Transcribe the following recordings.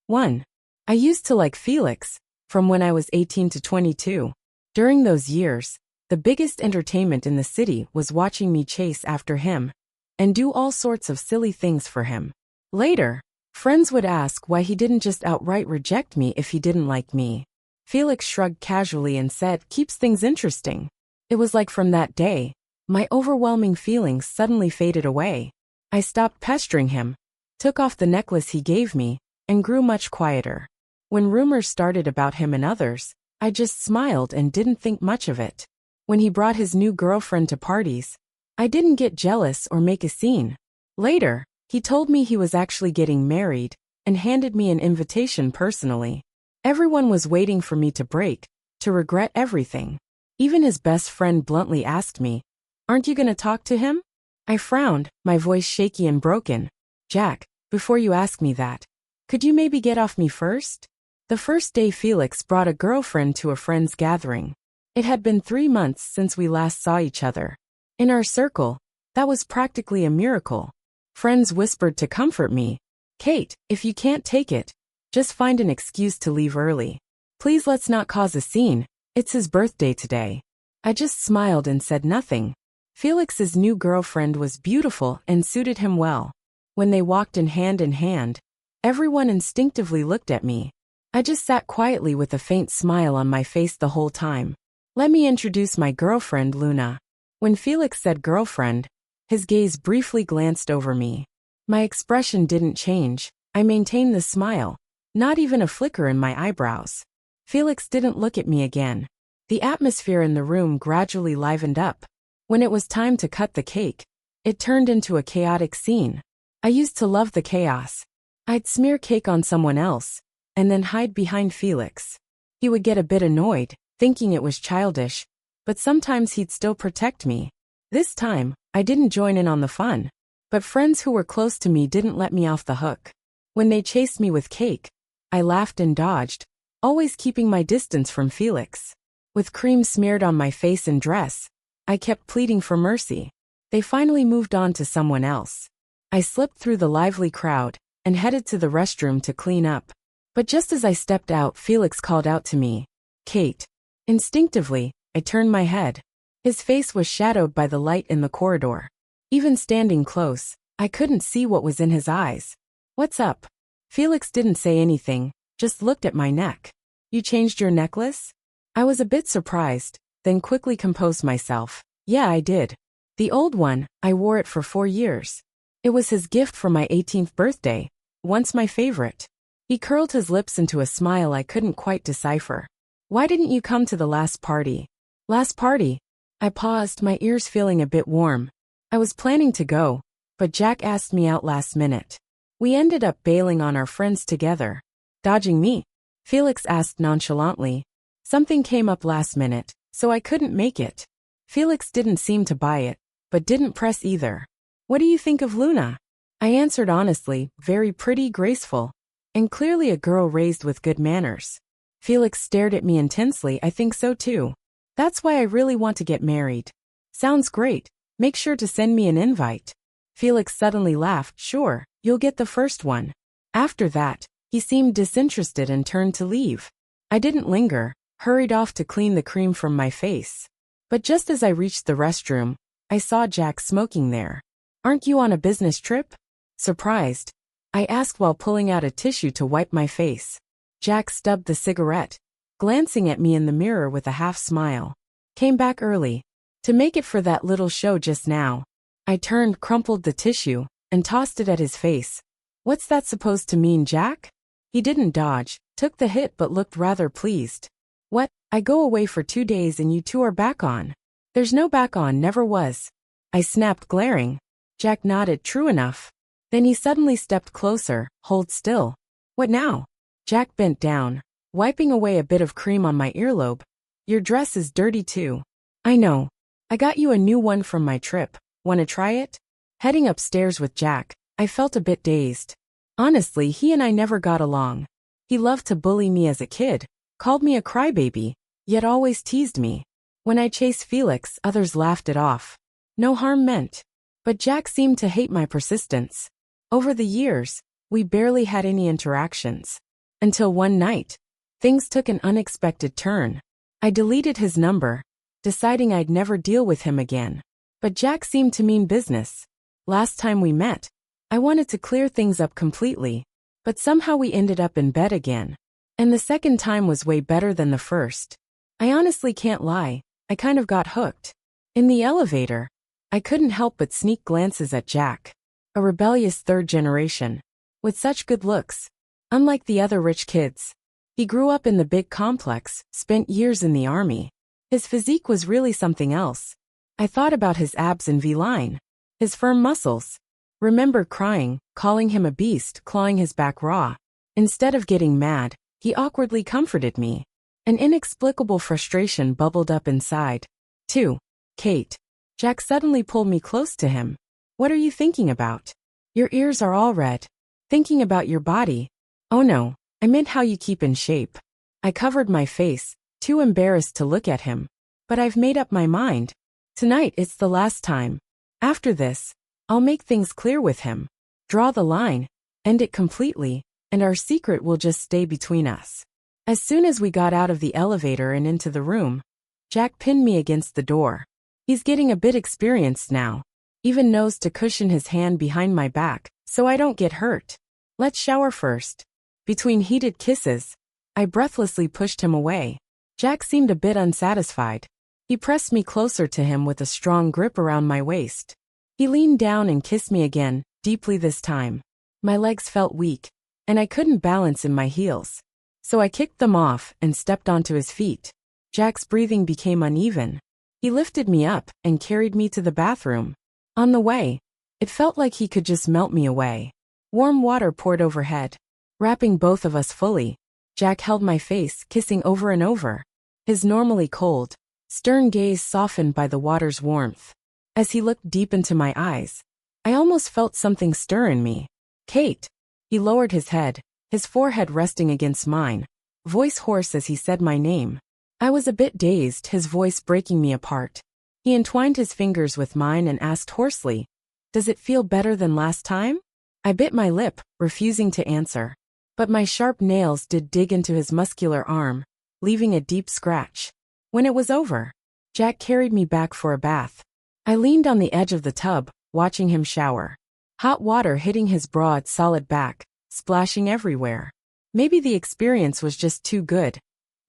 1. I used to like Felix from when I was 18 to 22. During those years, the biggest entertainment in the city was watching me chase after him and do all sorts of silly things for him. Later, friends would ask why he didn't just outright reject me if he didn't like me. Felix shrugged casually and said, "Keeps things interesting." It was like from that day, my overwhelming feelings suddenly faded away. I stopped pestering him, took off the necklace he gave me, and grew much quieter. When rumors started about him and others, I just smiled and didn't think much of it. When he brought his new girlfriend to parties, I didn't get jealous or make a scene. Later, he told me he was actually getting married and handed me an invitation personally. Everyone was waiting for me to break, to regret everything. Even his best friend bluntly asked me, "Aren't you going to talk to him?" I frowned, my voice shaky and broken. "Jack, before you ask me that, could you maybe get off me first?" The first day Felix brought a girlfriend to a friend's gathering. It had been 3 months since we last saw each other. In our circle, that was practically a miracle. Friends whispered to comfort me, "Kate, if you can't take it, just find an excuse to leave early. Please let's not cause a scene, it's his birthday today." I just smiled and said nothing. Felix's new girlfriend was beautiful and suited him well. When they walked in hand, everyone instinctively looked at me. I just sat quietly with a faint smile on my face the whole time. "Let me introduce my girlfriend, Luna." When Felix said girlfriend, his gaze briefly glanced over me. My expression didn't change. I maintained the smile, not even a flicker in my eyebrows. Felix didn't look at me again. The atmosphere in the room gradually livened up. When it was time to cut the cake, it turned into a chaotic scene. I used to love the chaos. I'd smear cake on someone else, and then hide behind Felix. He would get a bit annoyed, thinking it was childish, but sometimes he'd still protect me. This time, I didn't join in on the fun, but friends who were close to me didn't let me off the hook. When they chased me with cake, I laughed and dodged, always keeping my distance from Felix. With cream smeared on my face and dress, I kept pleading for mercy. They finally moved on to someone else. I slipped through the lively crowd and headed to the restroom to clean up. But just as I stepped out, Felix called out to me, "Kate." Instinctively, I turned my head. His face was shadowed by the light in the corridor. Even standing close, I couldn't see what was in his eyes. "What's up?" Felix didn't say anything, just looked at my neck. "You changed your necklace?" I was a bit surprised, then quickly composed myself. "Yeah, I did. The old one, I wore it for 4 years. It was his gift for my 18th birthday, once my favorite." He curled his lips into a smile I couldn't quite decipher. "Why didn't you come to the last party?" "Last party?" I paused, my ears feeling a bit warm. I was planning to go, but Jack asked me out last minute. We ended up bailing on our friends together. "Dodging me?" Felix asked nonchalantly. "Something came up last minute, so I couldn't make it." Felix didn't seem to buy it, but didn't press either. "What do you think of Luna?" I answered honestly, very pretty, graceful, and clearly a girl raised with good manners. Felix stared at me intensely. "I think so too. That's why I really want to get married." "Sounds great. Make sure to send me an invite." Felix suddenly laughed. "Sure, you'll get the first one." After that, he seemed disinterested and turned to leave. I didn't linger, hurried off to clean the cream from my face. But just as I reached the restroom, I saw Jack smoking there. "Aren't you on a business trip?" Surprised, I asked while pulling out a tissue to wipe my face. Jack stubbed the cigarette, glancing at me in the mirror with a half smile. "Came back early. To make it for that little show just now." I turned, crumpled the tissue, and tossed it at his face. "What's that supposed to mean, Jack?" He didn't dodge, took the hit but looked rather pleased. "What? I go away for 2 days and you two are back on?" "There's no back on, never was." I snapped, glaring. Jack nodded. "True enough." Then he suddenly stepped closer. "Hold still." "What now?" Jack bent down, wiping away a bit of cream on my earlobe. "Your dress is dirty too." "I know. I got you a new one from my trip. Wanna try it?" Heading upstairs with Jack, I felt a bit dazed. Honestly, he and I never got along. He loved to bully me as a kid, called me a crybaby, yet always teased me. When I chased Felix, others laughed it off. No harm meant. But Jack seemed to hate my persistence. Over the years, we barely had any interactions. Until one night, things took an unexpected turn. I deleted his number, deciding I'd never deal with him again. But Jack seemed to mean business. Last time we met, I wanted to clear things up completely, but somehow we ended up in bed again. And the second time was way better than the first. I honestly can't lie, I kind of got hooked. In the elevator, I couldn't help but sneak glances at Jack. A rebellious third generation. With such good looks. Unlike the other rich kids. He grew up in the big complex, spent years in the army. His physique was really something else. I thought about his abs and V-line. His firm muscles. Remembered crying, calling him a beast, clawing his back raw. Instead of getting mad, he awkwardly comforted me. An inexplicable frustration bubbled up inside. 2. Kate. Jack suddenly pulled me close to him. What are you thinking about? Your ears are all red. Thinking about your body. Oh no, I meant how you keep in shape. I covered my face, too embarrassed to look at him. But I've made up my mind. Tonight it's the last time. After this, I'll make things clear with him. Draw the line, end it completely, and our secret will just stay between us. As soon as we got out of the elevator and into the room, Jack pinned me against the door. He's getting a bit experienced now. Even knows to cushion his hand behind my back, so I don't get hurt. Let's shower first. Between heated kisses, I breathlessly pushed him away. Jack seemed a bit unsatisfied. He pressed me closer to him with a strong grip around my waist. He leaned down and kissed me again, deeply this time. My legs felt weak, and I couldn't balance in my heels. So I kicked them off and stepped onto his feet. Jack's breathing became uneven. He lifted me up and carried me to the bathroom. On the way, it felt like he could just melt me away. Warm water poured overhead, wrapping both of us fully. Jack held my face, kissing over and over. His normally cold, stern gaze softened by the water's warmth. As he looked deep into my eyes, I almost felt something stir in me. Kate. He lowered his head, his forehead resting against mine, voice hoarse as he said my name. I was a bit dazed, his voice breaking me apart. He entwined his fingers with mine and asked hoarsely, "Does it feel better than last time?" I bit my lip, refusing to answer. But my sharp nails did dig into his muscular arm, leaving a deep scratch. When it was over, Jack carried me back for a bath. I leaned on the edge of the tub, watching him shower. Hot water hitting his broad, solid back, splashing everywhere. Maybe the experience was just too good.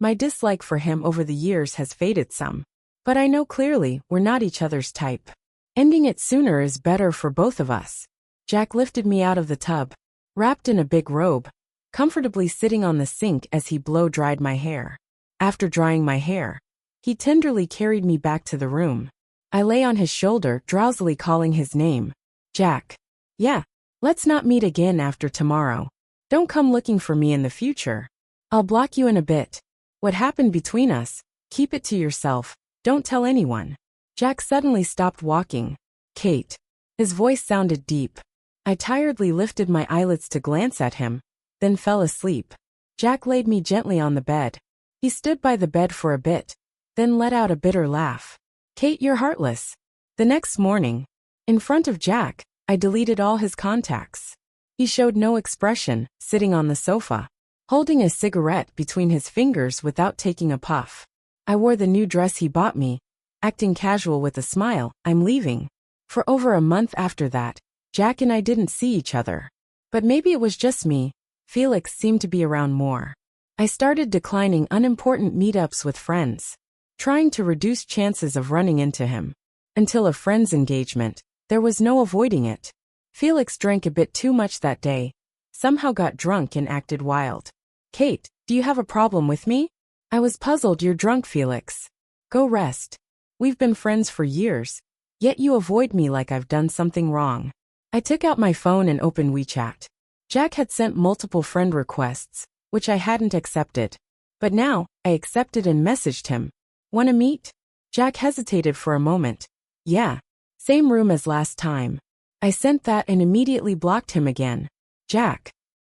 My dislike for him over the years has faded some. But I know clearly we're not each other's type. Ending it sooner is better for both of us. Jack lifted me out of the tub, wrapped in a big robe, comfortably sitting on the sink as he blow-dried my hair. After drying my hair, he tenderly carried me back to the room. I lay on his shoulder, drowsily calling his name. Jack. Yeah, let's not meet again after tomorrow. Don't come looking for me in the future. I'll block you in a bit. What happened between us, keep it to yourself, don't tell anyone. Jack suddenly stopped walking. Kate. His voice sounded deep. I tiredly lifted my eyelids to glance at him, then fell asleep. Jack laid me gently on the bed. He stood by the bed for a bit, then let out a bitter laugh. Kate, you're heartless. The next morning, in front of Jack, I deleted all his contacts. He showed no expression, sitting on the sofa, holding a cigarette between his fingers without taking a puff. I wore the new dress he bought me, acting casual with a smile. I'm leaving. For over a month after that, Jack and I didn't see each other. But maybe it was just me. Felix seemed to be around more. I started declining unimportant meetups with friends, trying to reduce chances of running into him. Until a friend's engagement, there was no avoiding it. Felix drank a bit too much that day, somehow got drunk and acted wild. Kate, do you have a problem with me? I was puzzled. You're drunk, Felix. Go rest. We've been friends for years, yet you avoid me like I've done something wrong. I took out my phone and opened WeChat. Jack had sent multiple friend requests, which I hadn't accepted. But now, I accepted and messaged him. Wanna meet? Jack hesitated for a moment. Yeah. Same room as last time. I sent that and immediately blocked him again. Jack.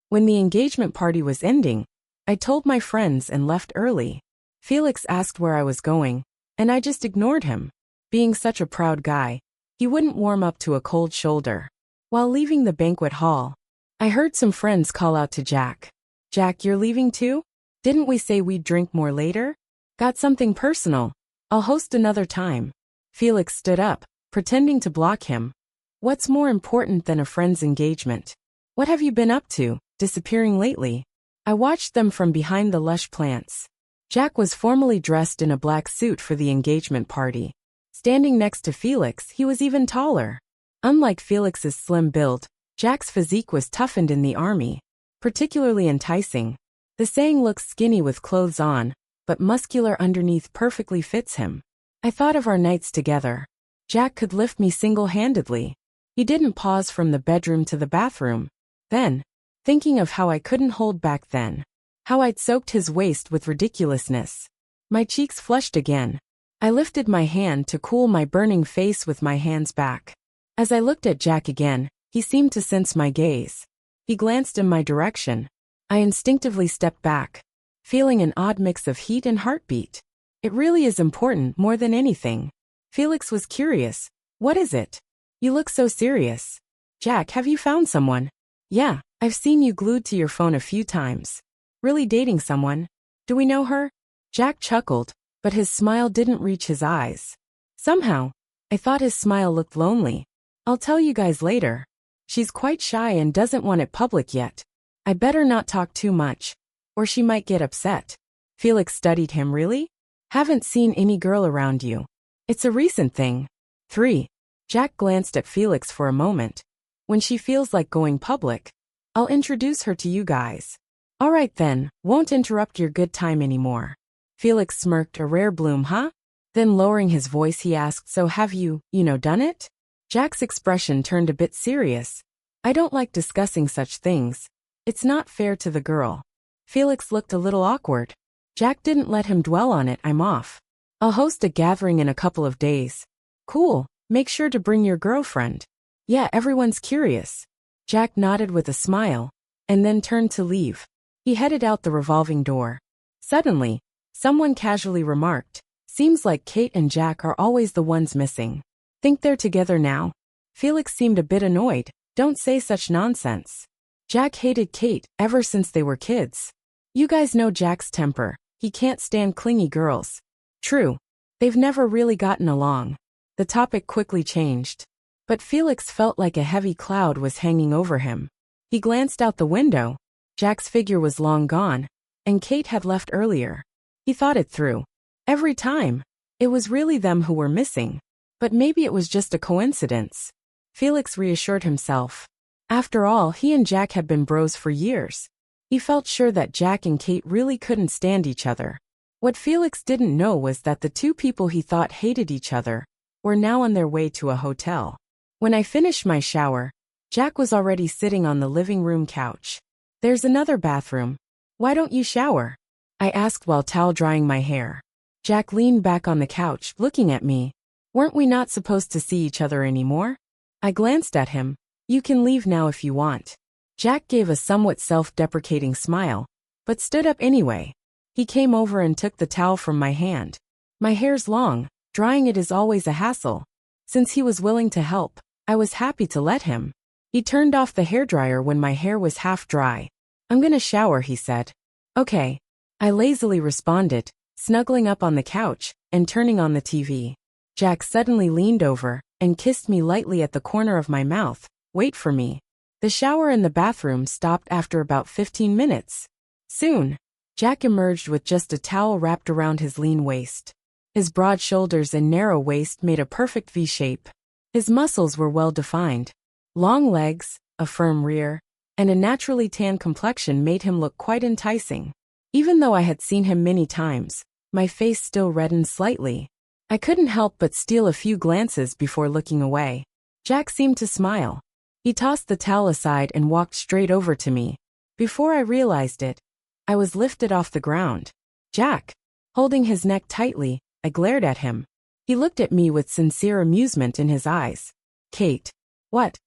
When the engagement party was ending, I told my friends and left early. Felix asked where I was going, and I just ignored him. Being such a proud guy, he wouldn't warm up to a cold shoulder. While leaving the banquet hall, I heard some friends call out to Jack. Jack, you're leaving too? Didn't we say we'd drink more later? Got something personal. I'll host another time. Felix stood up, pretending to block him. What's more important than a friend's engagement? What have you been up to, disappearing lately? I watched them from behind the lush plants. Jack was formally dressed in a black suit for the engagement party. Standing next to Felix, he was even taller. Unlike Felix's slim build, Jack's physique was toughened in the army. Particularly enticing. The saying looks skinny with clothes on, but muscular underneath perfectly fits him. I thought of our nights together. Jack could lift me single-handedly. He didn't pause from the bedroom to the bathroom. Then, thinking of how I couldn't hold back then. How I'd soaked his waist with ridiculousness. My cheeks flushed again. I lifted my hand to cool my burning face with my hands back. As I looked at Jack again, he seemed to sense my gaze. He glanced in my direction. I instinctively stepped back, feeling an odd mix of heat and heartbeat. It really is important more than anything. Felix was curious. What is it? You look so serious. Jack, have you found someone? Yeah, I've seen you glued to your phone a few times. Really dating someone? Do we know her? Jack chuckled, but his smile didn't reach his eyes. Somehow, I thought his smile looked lonely. I'll tell you guys later. She's quite shy and doesn't want it public yet. I better not talk too much, or she might get upset. Felix studied him. Really? Haven't seen any girl around you. It's a recent thing. 3. Jack glanced at Felix for a moment. When she feels like going public, I'll introduce her to you guys. All right then, won't interrupt your good time anymore. Felix smirked. A rare bloom, huh? Then lowering his voice he asked, so have you, done it? Jack's expression turned a bit serious. I don't like discussing such things. It's not fair to the girl. Felix looked a little awkward. Jack didn't let him dwell on it. I'm off. I'll host a gathering in a couple of days. Cool, make sure to bring your girlfriend. Yeah, everyone's curious. Jack nodded with a smile, and then turned to leave. He headed out the revolving door. Suddenly, someone casually remarked, seems like Kate and Jack are always the ones missing. Think they're together now? Felix seemed a bit annoyed. Don't say such nonsense. Jack hated Kate ever since they were kids. You guys know Jack's temper. He can't stand clingy girls. True. They've never really gotten along. The topic quickly changed. But Felix felt like a heavy cloud was hanging over him. He glanced out the window. Jack's figure was long gone, and Kate had left earlier. He thought it through. Every time, it was really them who were missing. But maybe it was just a coincidence. Felix reassured himself. After all, he and Jack had been bros for years. He felt sure that Jack and Kate really couldn't stand each other. What Felix didn't know was that the two people he thought hated each other were now on their way to a hotel. When I finished my shower, Jack was already sitting on the living room couch. There's another bathroom. Why don't you shower? I asked while towel drying my hair. Jack leaned back on the couch, looking at me. Weren't we not supposed to see each other anymore? I glanced at him. You can leave now if you want. Jack gave a somewhat self-deprecating smile, but stood up anyway. He came over and took the towel from my hand. My hair's long, drying it is always a hassle. Since he was willing to help, I was happy to let him. He turned off the hairdryer when my hair was half dry. I'm gonna shower, he said. Okay. I lazily responded, snuggling up on the couch and turning on the TV. Jack suddenly leaned over and kissed me lightly at the corner of my mouth. Wait for me. The shower and the bathroom stopped after about 15 minutes. Soon, Jack emerged with just a towel wrapped around his lean waist. His broad shoulders and narrow waist made a perfect V shape. His muscles were well defined. Long legs, a firm rear, and a naturally tan complexion made him look quite enticing. Even though I had seen him many times, my face still reddened slightly. I couldn't help but steal a few glances before looking away. Jack seemed to smile. He tossed the towel aside and walked straight over to me. Before I realized it, I was lifted off the ground. Jack. Holding his neck tightly, I glared at him. He looked at me with sincere amusement in his eyes. Kate. What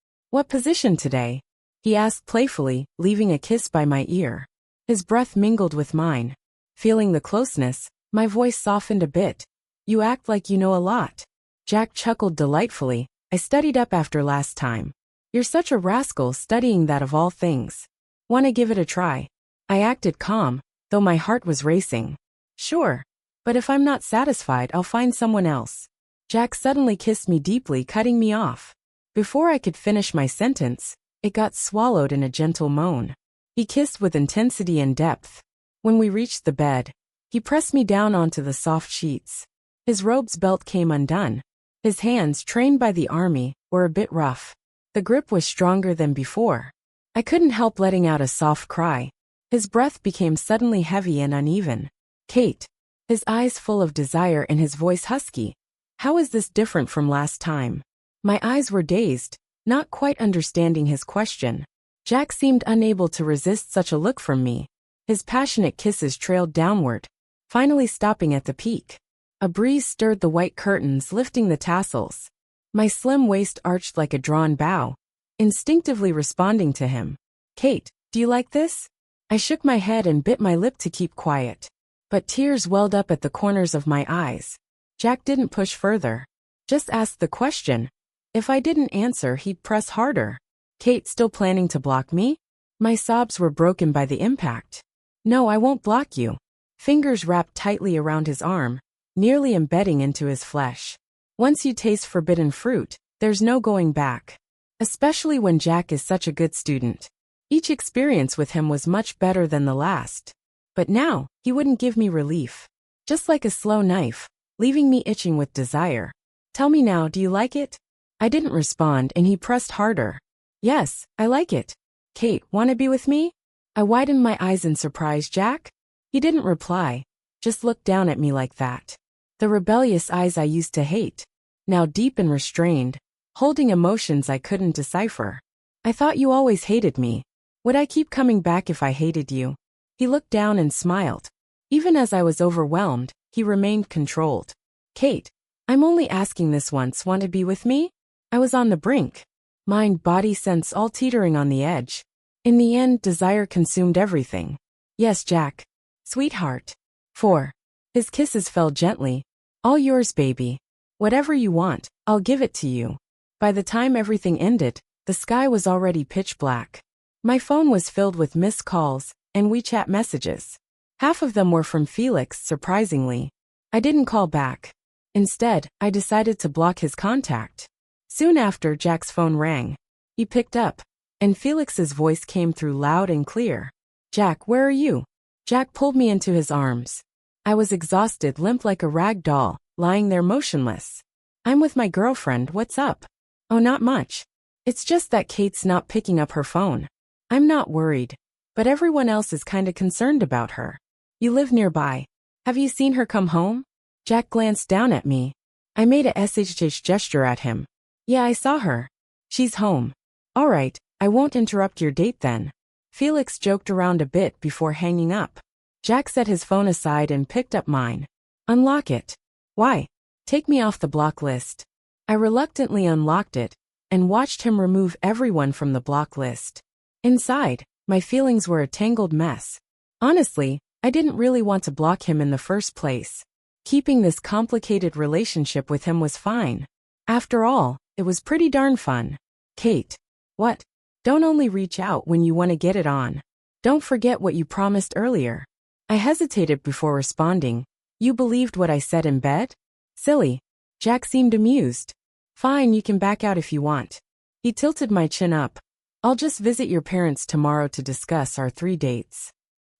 position today? He asked playfully, leaving a kiss by my ear. His breath mingled with mine. Feeling the closeness, my voice softened a bit. You act like you know a lot. Jack chuckled delightfully. I studied up after last time. You're such a rascal studying that of all things. Wanna give it a try? I acted calm, though my heart was racing. Sure. But if I'm not satisfied, I'll find someone else. Jack suddenly kissed me deeply, cutting me off. Before I could finish my sentence, it got swallowed in a gentle moan. He kissed with intensity and depth. When we reached the bed, he pressed me down onto the soft sheets. His robe's belt came undone. His hands, trained by the army, were a bit rough. The grip was stronger than before. I couldn't help letting out a soft cry. His breath became suddenly heavy and uneven. Kate. His eyes full of desire and his voice husky. How is this different from last time? My eyes were dazed, not quite understanding his question. Jack seemed unable to resist such a look from me. His passionate kisses trailed downward, finally stopping at the peak. A breeze stirred the white curtains, lifting the tassels. My slim waist arched like a drawn bow, instinctively responding to him. Kate, do you like this? I shook my head and bit my lip to keep quiet. But tears welled up at the corners of my eyes. Jack didn't push further. Just asked the question. If I didn't answer, he'd press harder. Kate, still planning to block me? My sobs were broken by the impact. No, I won't block you. Fingers wrapped tightly around his arm, nearly embedding into his flesh. Once you taste forbidden fruit, there's no going back. Especially when Jack is such a good student. Each experience with him was much better than the last. But now, he wouldn't give me relief. Just like a slow knife, leaving me itching with desire. Tell me now, do you like it? I didn't respond and he pressed harder. Yes, I like it. Kate, wanna be with me? I widened my eyes in surprise. Jack? He didn't reply, just looked down at me like that. The rebellious eyes I used to hate, now deep and restrained, holding emotions I couldn't decipher. I thought you always hated me. Would I keep coming back if I hated you? He looked down and smiled. Even as I was overwhelmed, he remained controlled. Kate, I'm only asking this once. Want to be with me? I was on the brink. Mind, body, sense all teetering on the edge. In the end, desire consumed everything. Yes, Jack. Sweetheart. 4. His kisses fell gently. All yours, baby. Whatever you want, I'll give it to you. By the time everything ended, the sky was already pitch black. My phone was filled with missed calls and WeChat messages. Half of them were from Felix, surprisingly. I didn't call back. Instead, I decided to block his contact. Soon after, Jack's phone rang. He picked up, and Felix's voice came through loud and clear. Jack, where are you? Jack pulled me into his arms. I was exhausted, limp like a rag doll, lying there motionless. I'm with my girlfriend. What's up? Oh, not much. It's just that Kate's not picking up her phone. I'm not worried, but everyone else is kinda concerned about her. You live nearby. Have you seen her come home? Jack glanced down at me. I made a SHH gesture at him. Yeah, I saw her. She's home. All right, I won't interrupt your date then. Felix joked around a bit before hanging up. Jack set his phone aside and picked up mine. Unlock it. Why? Take me off the block list. I reluctantly unlocked it and watched him remove everyone from the block list. Inside, my feelings were a tangled mess. Honestly, I didn't really want to block him in the first place. Keeping this complicated relationship with him was fine. After all, it was pretty darn fun. Kate. What? Don't only reach out when you want to get it on. Don't forget what you promised earlier. I hesitated before responding. You believed what I said in bed? Silly. Jack seemed amused. Fine, you can back out if you want. He tilted my chin up. I'll just visit your parents tomorrow to discuss our 3 dates.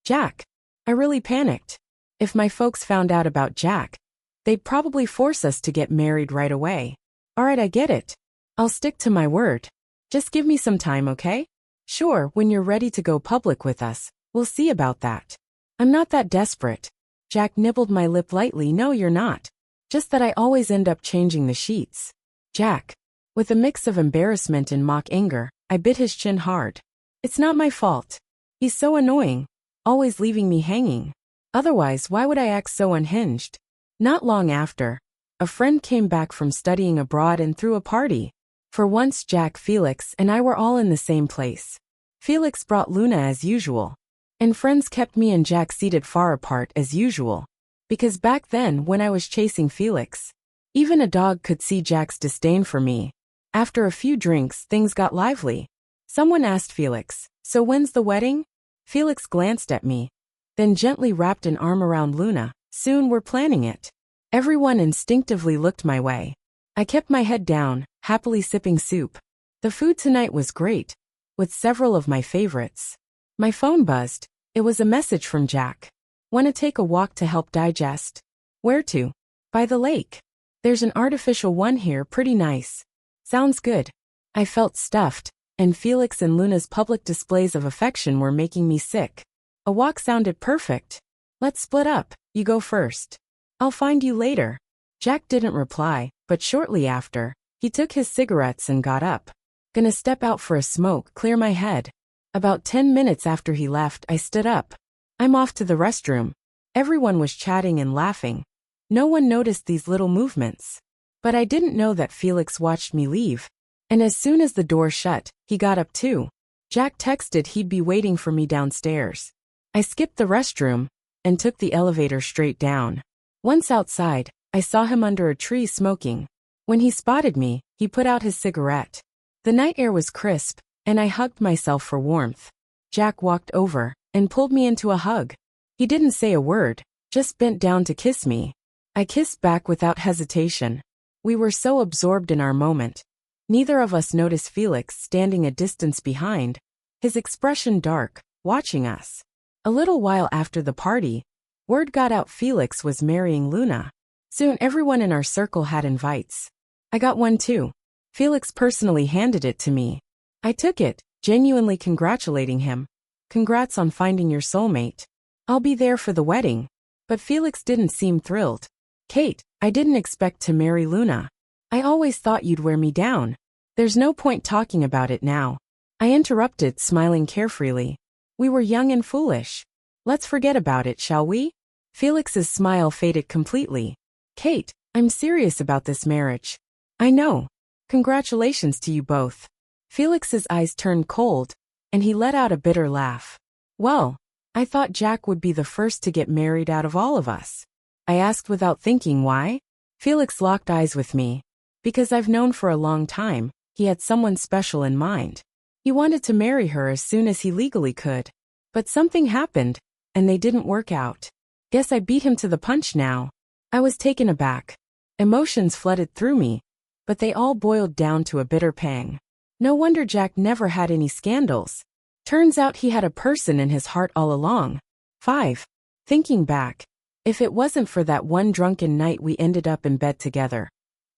Jack. I really panicked. If my folks found out about Jack, they'd probably force us to get married right away. Alright, I get it. I'll stick to my word. Just give me some time, okay? Sure, when you're ready to go public with us, we'll see about that. I'm not that desperate. Jack nibbled my lip lightly. No, you're not. Just that I always end up changing the sheets. Jack. With a mix of embarrassment and mock anger, I bit his chin hard. It's not my fault. He's so annoying. Always leaving me hanging. Otherwise, why would I act so unhinged? Not long after, a friend came back from studying abroad and threw a party. For once, Jack, Felix, and I were all in the same place. Felix brought Luna as usual. And friends kept me and Jack seated far apart as usual. Because back then, when I was chasing Felix, even a dog could see Jack's disdain for me. After a few drinks, things got lively. Someone asked Felix, so when's the wedding? Felix glanced at me, then gently wrapped an arm around Luna. Soon we're planning it. Everyone instinctively looked my way. I kept my head down, happily sipping soup. The food tonight was great, with several of my favorites. My phone buzzed. It was a message from Jack. "Want to take a walk to help digest?" "Where to?" "By the lake. There's an artificial one here, pretty nice." "Sounds good." I felt stuffed, and Felix and Luna's public displays of affection were making me sick. A walk sounded perfect. "Let's split up. You go first." "I'll find you later." Jack didn't reply, but shortly after, he took his cigarettes and got up. "Gonna step out for a smoke, clear my head." About 10 minutes after he left, I stood up. "I'm off to the restroom." Everyone was chatting and laughing. No one noticed these little movements. But I didn't know that Felix watched me leave. And as soon as the door shut, he got up too. Jack texted he'd be waiting for me downstairs. I skipped the restroom and took the elevator straight down. Once outside, I saw him under a tree smoking. When he spotted me, he put out his cigarette. The night air was crisp, and I hugged myself for warmth. Jack walked over and pulled me into a hug. He didn't say a word, just bent down to kiss me. I kissed back without hesitation. We were so absorbed in our moment. Neither of us noticed Felix standing a distance behind, his expression dark, watching us. A little while after the party, word got out Felix was marrying Luna. Soon everyone in our circle had invites. I got one too. Felix personally handed it to me. I took it, genuinely congratulating him. "Congrats on finding your soulmate. I'll be there for the wedding." But Felix didn't seem thrilled. "Kate, I didn't expect to marry Luna. I always thought you'd wear me down." "There's no point talking about it now," I interrupted, smiling carefreely. "We were young and foolish. Let's forget about it, shall we?" Felix's smile faded completely. "Kate, I'm serious about this marriage." "I know. Congratulations to you both." Felix's eyes turned cold, and he let out a bitter laugh. "Well, I thought Jack would be the first to get married out of all of us." I asked without thinking why. Felix locked eyes with me. "Because I've known for a long time, he had someone special in mind. He wanted to marry her as soon as he legally could. But something happened, and they didn't work out. Guess I beat him to the punch now." I was taken aback. Emotions flooded through me, but they all boiled down to a bitter pang. No wonder Jack never had any scandals. Turns out he had a person in his heart all along. 5. Thinking back, if it wasn't for that one drunken night we ended up in bed together,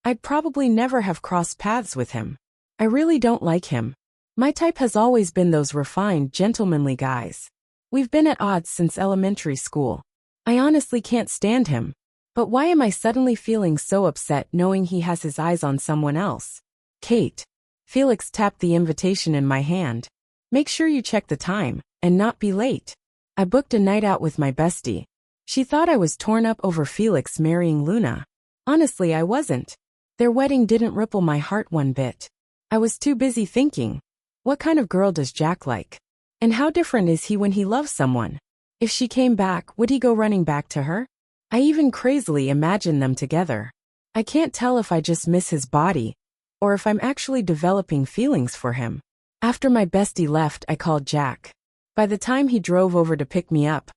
I'd probably never have crossed paths with him. I really don't like him. My type has always been those refined, gentlemanly guys. We've been at odds since elementary school. I honestly can't stand him. But why am I suddenly feeling so upset knowing he has his eyes on someone else? "Kate." Felix tapped the invitation in my hand. "Make sure you check the time, and not be late." I booked a night out with my bestie. She thought I was torn up over Felix marrying Luna. Honestly, I wasn't. Their wedding didn't ripple my heart one bit. I was too busy thinking, what kind of girl does Jack like? And how different is he when he loves someone? If she came back, would he go running back to her? I even crazily imagined them together. I can't tell if I just miss his body, or if I'm actually developing feelings for him. After my bestie left, I called Jack. By the time he drove over to pick me up,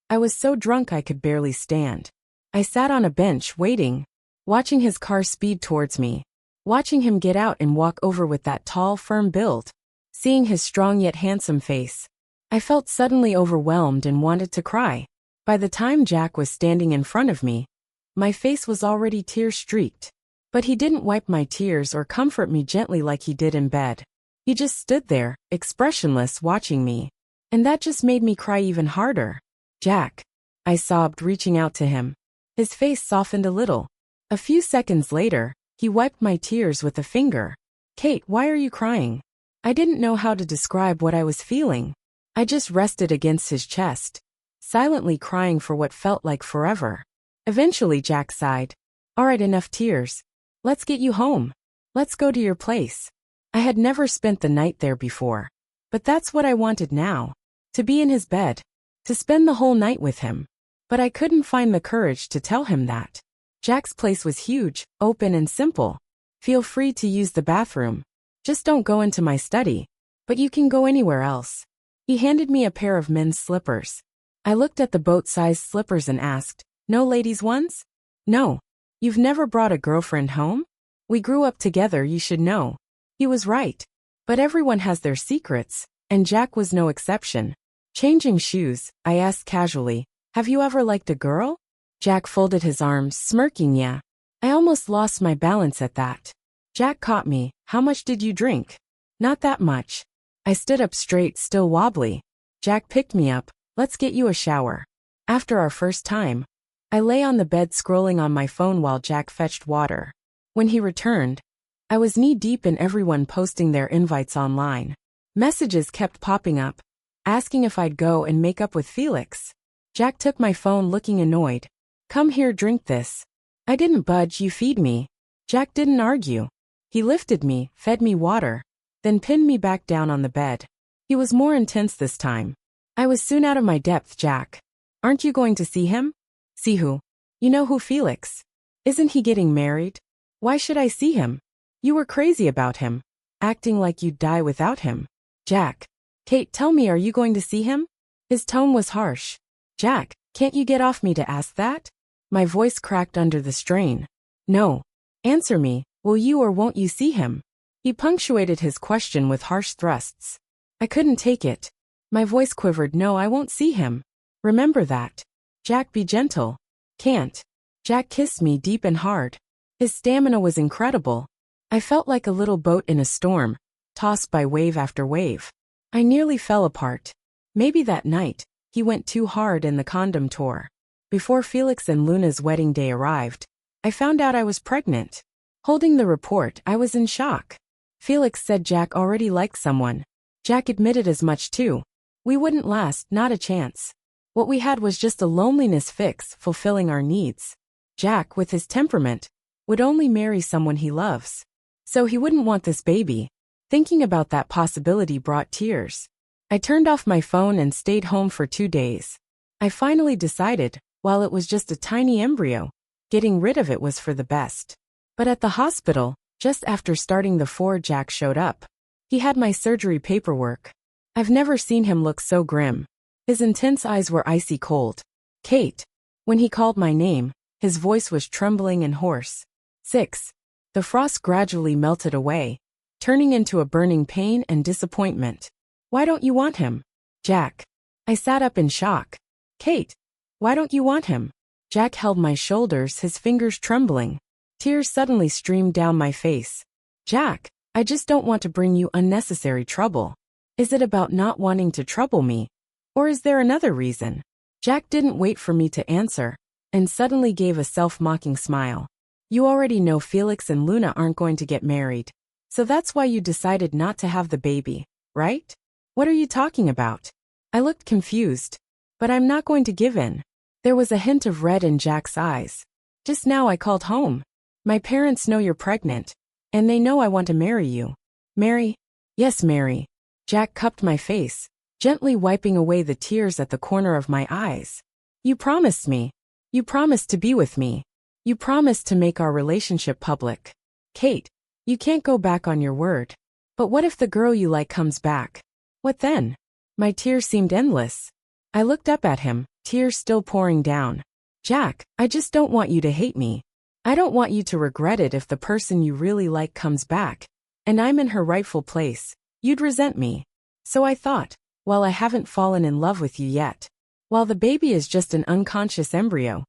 I was so drunk I could barely stand. I sat on a bench waiting, watching his car speed towards me, watching him get out and walk over with that tall, firm build, seeing his strong yet handsome face. I felt suddenly overwhelmed and wanted to cry. By the time Jack was standing in front of me, my face was already tear-streaked. But he didn't wipe my tears or comfort me gently like he did in bed. He just stood there, expressionless, watching me. And that just made me cry even harder. "Jack," I sobbed, reaching out to him. His face softened a little. A few seconds later, he wiped my tears with a finger. "Kate, why are you crying?" I didn't know how to describe what I was feeling. I just rested against his chest, silently crying for what felt like forever. Eventually Jack sighed. "All right, enough tears. Let's get you home. Let's go to your place." I had never spent the night there before. But that's what I wanted now. To be in his bed. To spend the whole night with him. But I couldn't find the courage to tell him that. Jack's place was huge, open and simple. "Feel free to use the bathroom. Just don't go into my study. But you can go anywhere else." He handed me a pair of men's slippers. I looked at the boat-sized slippers and asked, "No ladies' ones?" "No. You've never brought a girlfriend home? We grew up together, you should know." He was right. But everyone has their secrets, and Jack was no exception. Changing shoes, I asked casually, "Have you ever liked a girl?" Jack folded his arms, smirking. "Yeah." I almost lost my balance at that. Jack caught me. "How much did you drink?" "Not that much." I stood up straight, still wobbly. Jack picked me up. "Let's get you a shower." After our first time, I lay on the bed scrolling on my phone while Jack fetched water. When he returned, I was knee-deep in everyone posting their invites online. Messages kept popping up, asking if I'd go and make up with Felix. Jack took my phone looking annoyed. "Come here, drink this." I didn't budge. "You feed me." Jack didn't argue. He lifted me, fed me water, then pinned me back down on the bed. He was more intense this time. I was soon out of my depth. "Jack, aren't you going to see him?" "See who?" "You know who, Felix. Isn't he getting married?" "Why should I see him? You were crazy about him, acting like you'd die without him." "Jack." "Kate, tell me, are you going to see him?" His tone was harsh. "Jack, can't you get off me to ask that?" My voice cracked under the strain. "No. Answer me, will you or won't you see him?" He punctuated his question with harsh thrusts. I couldn't take it. My voice quivered. "No, I won't see him. Remember that." "Jack, be gentle." "Can't." Jack kissed me deep and hard. His stamina was incredible. I felt like a little boat in a storm, tossed by wave after wave. I nearly fell apart. Maybe that night, he went too hard and the condom tore. Before Felix and Luna's wedding day arrived, I found out I was pregnant. Holding the report, I was in shock. Felix said Jack already liked someone. Jack admitted as much too. We wouldn't last, not a chance. What we had was just a loneliness fix, fulfilling our needs. Jack, with his temperament, would only marry someone he loves. So he wouldn't want this baby. Thinking about that possibility brought tears. I turned off my phone and stayed home for 2 days. I finally decided, while it was just a tiny embryo, getting rid of it was for the best. But at the hospital, just after starting the 4, Jack showed up. He had my surgery paperwork. I've never seen him look so grim. His intense eyes were icy cold. "Kate." When he called my name, his voice was trembling and hoarse. 6. The frost gradually melted away, turning into a burning pain and disappointment. "Why don't you want him?" "Jack." I sat up in shock. "Kate, why don't you want him?" Jack held my shoulders, his fingers trembling. Tears suddenly streamed down my face. "Jack, I just don't want to bring you unnecessary trouble." "Is it about not wanting to trouble me? Or is there another reason?" Jack didn't wait for me to answer, and suddenly gave a self-mocking smile. "You already know Felix and Luna aren't going to get married. So that's why you decided not to have the baby, right?" "What are you talking about?" I looked confused. "But I'm not going to give in." There was a hint of red in Jack's eyes. "Just now I called home. My parents know you're pregnant, and they know I want to marry you." "Marry?" "Yes, marry." Jack cupped my face, gently wiping away the tears at the corner of my eyes. "You promised me. You promised to be with me. You promised to make our relationship public. Kate, you can't go back on your word." "But what if the girl you like comes back? What then?" My tears seemed endless. I looked up at him, tears still pouring down. "Jack, I just don't want you to hate me. I don't want you to regret it if the person you really like comes back, and I'm in her rightful place. You'd resent me. So I thought, while I haven't fallen in love with you yet, while the baby is just an unconscious embryo,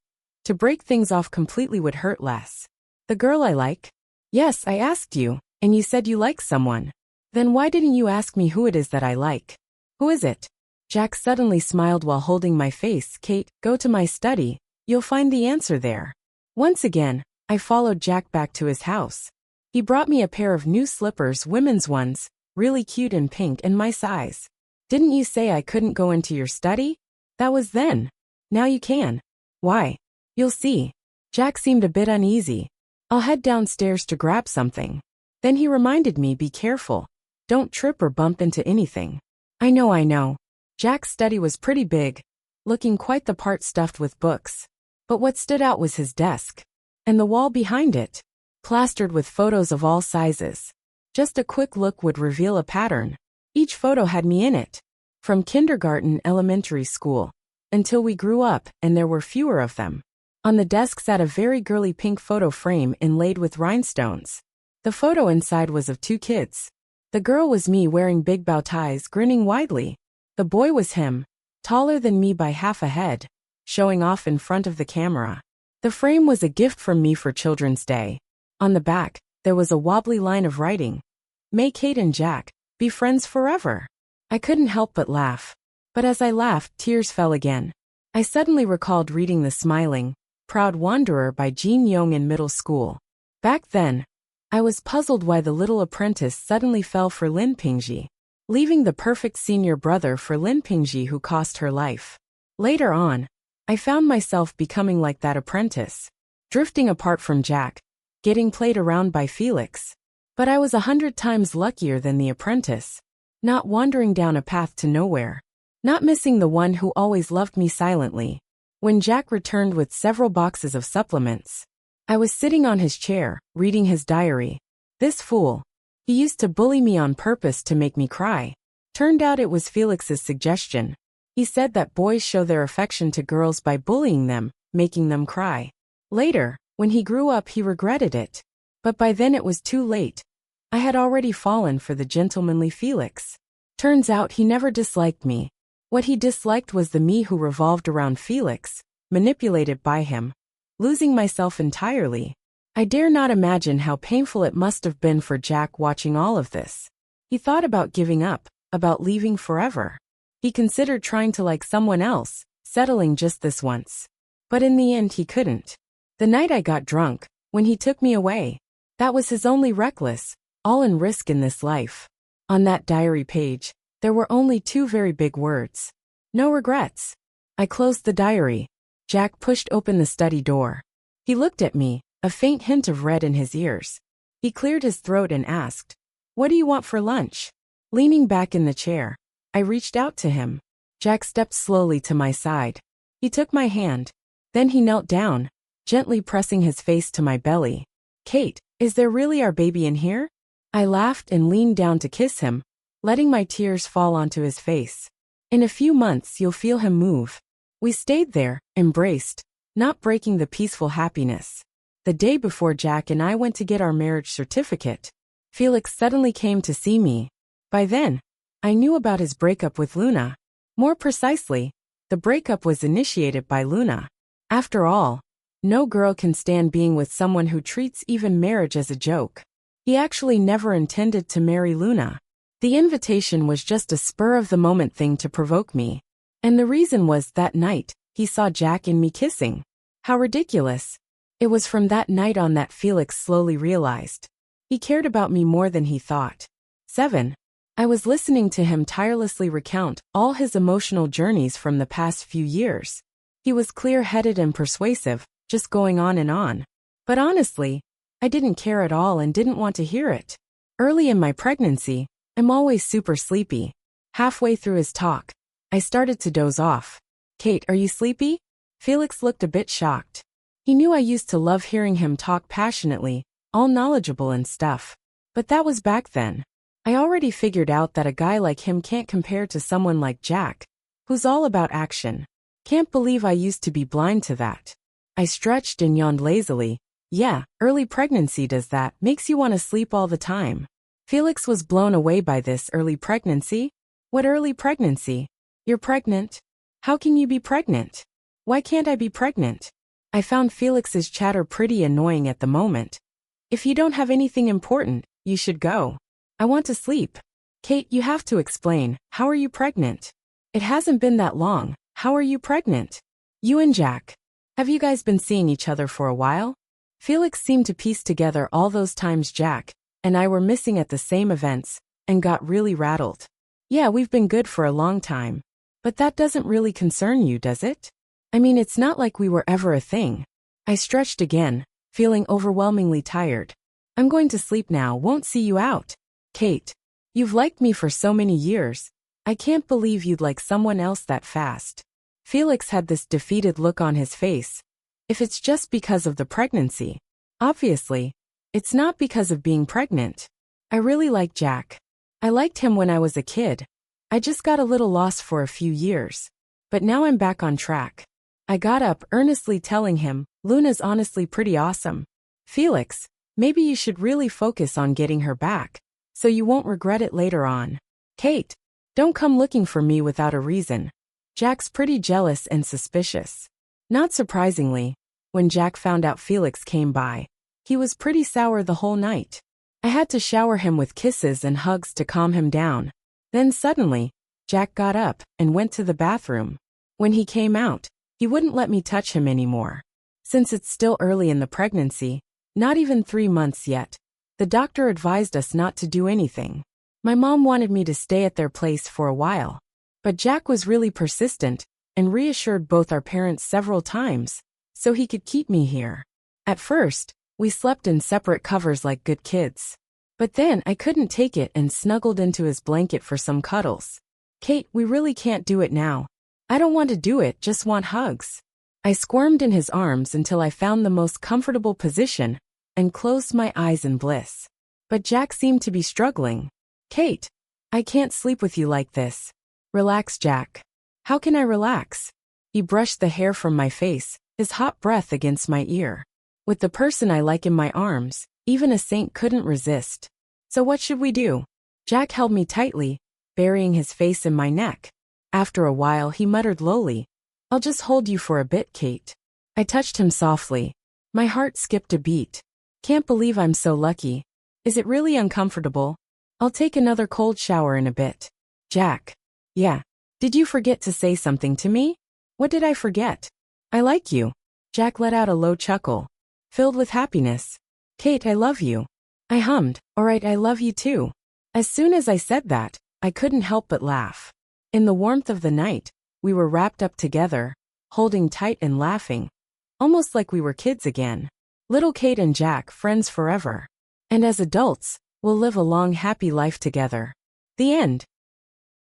to break things off completely would hurt less." "The girl I like?" "Yes, I asked you, and you said you like someone. Then why didn't you ask me who it is that I like?" "Who is it?" Jack suddenly smiled while holding my face. "Kate, go to my study. You'll find the answer there." Once again, I followed Jack back to his house. He brought me a pair of new slippers, women's ones, really cute and pink and my size. "Didn't you say I couldn't go into your study?" "That was then. Now you can." "Why?" "You'll see." Jack seemed a bit uneasy. "I'll head downstairs to grab something." Then he reminded me, "Be careful. Don't trip or bump into anything." I know. Jack's study was pretty big, looking quite the part, stuffed with books. But what stood out was his desk. And the wall behind it, plastered with photos of all sizes. Just a quick look would reveal a pattern. Each photo had me in it. from kindergarten, elementary school, until we grew up and there were fewer of them. On the desk sat a very girly pink photo frame inlaid with rhinestones. The photo inside was of two kids. The girl was me wearing big bow ties, grinning widely. The boy was him, taller than me by half a head, showing off in front of the camera. The frame was a gift from me for Children's Day. On the back, there was a wobbly line of writing. May Kate and Jack be friends forever. I couldn't help but laugh. But as I laughed, tears fell again. I suddenly recalled reading The Smiling, Proud Wanderer by Jean Yong in middle school. Back then, I was puzzled why the little apprentice suddenly fell for Lin Pingji, leaving the perfect senior brother for Lin Pingji who cost her life. Later on, I found myself becoming like that apprentice, drifting apart from Jack, getting played around by Felix. But I was 100 times luckier than the apprentice, not wandering down a path to nowhere, not missing the one who always loved me silently. When Jack returned with several boxes of supplements, I was sitting on his chair, reading his diary. This fool. He used to bully me on purpose to make me cry. Turned out it was Felix's suggestion. He said that boys show their affection to girls by bullying them, making them cry. Later, when he grew up, he regretted it. But by then it was too late. I had already fallen for the gentlemanly Felix. Turns out he never disliked me. What he disliked was the me who revolved around Felix, manipulated by him. Losing myself entirely. I dare not imagine how painful it must have been for Jack watching all of this. He thought about giving up, about leaving forever. He considered trying to like someone else, settling just this once. But in the end he couldn't. The night I got drunk, when he took me away, that was his only reckless, all in risk in this life. On that diary page, there were only two very big words. No regrets. I closed the diary. Jack pushed open the study door. He looked at me, a faint hint of red in his ears. He cleared his throat and asked, "What do you want for lunch?" Leaning back in the chair, I reached out to him. Jack stepped slowly to my side. He took my hand. Then he knelt down, gently pressing his face to my belly. "Kate, is there really our baby in here?" I laughed and leaned down to kiss him, letting my tears fall onto his face. "In a few months you'll feel him move." We stayed there, embraced, not breaking the peaceful happiness. The day before Jack and I went to get our marriage certificate, Felix suddenly came to see me. By then, I knew about his breakup with Luna. More precisely, the breakup was initiated by Luna. After all, no girl can stand being with someone who treats even marriage as a joke. He actually never intended to marry Luna. The invitation was just a spur-of-the-moment thing to provoke me. And the reason was that night, he saw Jack and me kissing. How ridiculous. It was from that night on that Felix slowly realized. He cared about me more than he thought. 7. I was listening to him tirelessly recount all his emotional journeys from the past few years. He was clear-headed and persuasive, just going on and on. But honestly, I didn't care at all and didn't want to hear it. Early in my pregnancy, I'm always super sleepy. Halfway through his talk, I started to doze off. "Kate, are you sleepy?" Felix looked a bit shocked. He knew I used to love hearing him talk passionately, all knowledgeable and stuff. But that was back then. I already figured out that a guy like him can't compare to someone like Jack, who's all about action. Can't believe I used to be blind to that. I stretched and yawned lazily. Yeah, early pregnancy does that, makes you want to sleep all the time. Felix was blown away by this. Early pregnancy? What early pregnancy? You're pregnant? How can you be pregnant? Why can't I be pregnant? I found Felix's chatter pretty annoying at the moment. If you don't have anything important, you should go. I want to sleep. Kate, you have to explain. How are you pregnant? It hasn't been that long. How are you pregnant? You and Jack. Have you guys been seeing each other for a while? Felix seemed to piece together all those times Jack and I were missing at the same events, and got really rattled. Yeah, we've been good for a long time. But that doesn't really concern you, does it? I mean, it's not like we were ever a thing. I stretched again, feeling overwhelmingly tired. I'm going to sleep now, won't see you out. Kate, you've liked me for so many years. I can't believe you'd like someone else that fast. Felix had this defeated look on his face. If it's just because of the pregnancy, obviously, it's not because of being pregnant. I really like Jack. I liked him when I was a kid. I just got a little lost for a few years. But now I'm back on track. I got up, earnestly telling him, Luna's honestly pretty awesome. Felix, maybe you should really focus on getting her back, so you won't regret it later on. Kate, don't come looking for me without a reason. Jack's pretty jealous and suspicious. Not surprisingly, when Jack found out Felix came by, he was pretty sour the whole night. I had to shower him with kisses and hugs to calm him down. Then suddenly, Jack got up and went to the bathroom. When he came out, he wouldn't let me touch him anymore. Since it's still early in the pregnancy, not even 3 months yet, the doctor advised us not to do anything. My mom wanted me to stay at their place for a while. But Jack was really persistent and reassured both our parents several times so he could keep me here. At first, we slept in separate covers like good kids. But then I couldn't take it and snuggled into his blanket for some cuddles. Kate, we really can't do it now. I don't want to do it, just want hugs. I squirmed in his arms until I found the most comfortable position and closed my eyes in bliss. But Jack seemed to be struggling. Kate, I can't sleep with you like this. Relax, Jack. How can I relax? He brushed the hair from my face, his hot breath against my ear. With the person I like in my arms, even a saint couldn't resist. So what should we do? Jack held me tightly, burying his face in my neck. After a while he muttered lowly, I'll just hold you for a bit, Kate. I touched him softly. My heart skipped a beat. Can't believe I'm so lucky. Is it really uncomfortable? I'll take another cold shower in a bit. Jack. Yeah. Did you forget to say something to me? What did I forget? I like you. Jack let out a low chuckle, filled with happiness. Kate, I love you. I hummed, all right, I love you too. As soon as I said that, I couldn't help but laugh. In the warmth of the night, we were wrapped up together, holding tight and laughing, almost like we were kids again. Little Kate and Jack, friends forever. And as adults, we'll live a long, happy life together. The end.